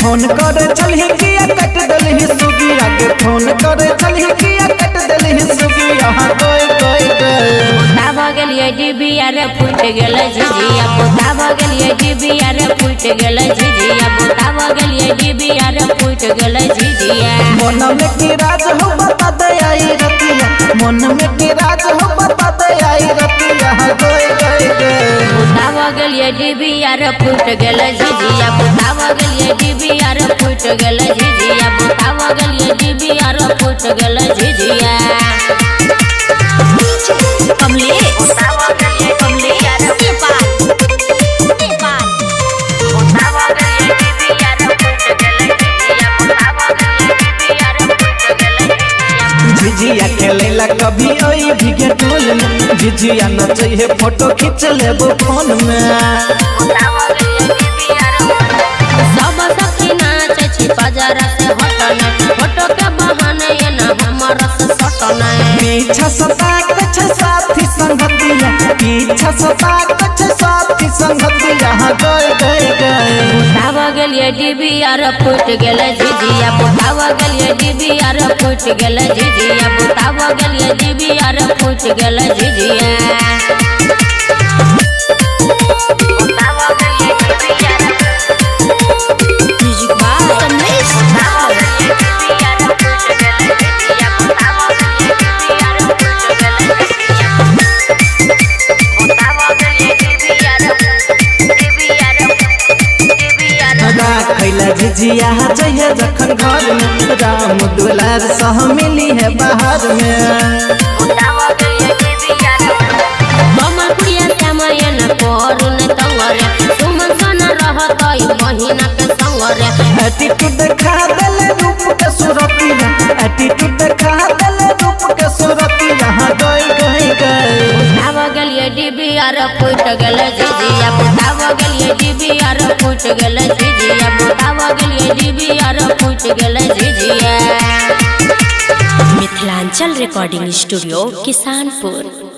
Phone करे चलही किया कट दलही सुगिया के फोन करे चलही किया कट दलही सुगिया कोई कोई पोता भ गेलिए डिबिया रे फुट गेलै झिझिया पोता भ गेलिए डिबिया रे फुट गेलै झिझिया पोता भ गेलिए डिबिया रे फुट गेलै झिझिया मन में की राज हो बता दे आई रतिया मन में की राज हो बता दे आई रतिया कोई कोई पोता भ गेलिए डिबिया रे फुट गेलै झिझिया पोता भ गेलिए डिबिया रे फुट गेलै झिझिया पोता भ गेलिए डिबिया रे फुट गेलै झिझिया झिझिया खेलेला कभी आई भीगे टोल में झिझिया नचै है फोटो खींच लेबो फोन में सब सखी नाचे छी बाजार से हटन फोटो के बहाने ये ना हमर से सटन पीछा सताक छ साथी संगतिया पीछा सताक छ साथी संगतिया गए गए गए पोता भ गेलिए डिबिया रे फुट गेलै झिझिया पोता भ गेलिए डिबिया रे फुट गेलै झिझिया पोता भ गेलिए डिबिया रे फुट गेलै झिझिया खैला झिझिया चाहिए जखन घर में राम दुलार सह मिली है बाहर में कमल पुड़िया श्यामया न करू न तंगरे सुमन सोना रहतई महीना के संगरे एटीट्यूड देखा देले रूप के सुरतिया एटीट्यूड देखा देले रूप के सुरतिया गई गई गई पोता भ गेलिए डिबिया रे फुट गेलै झिझिया पोता भ गेलिए डिबिया रे फुट गेलै झिझिया पोता भ गेलिए डिबिया रे फुट गेलै झिझिया। Mithilanchal recording studio Kisanpur.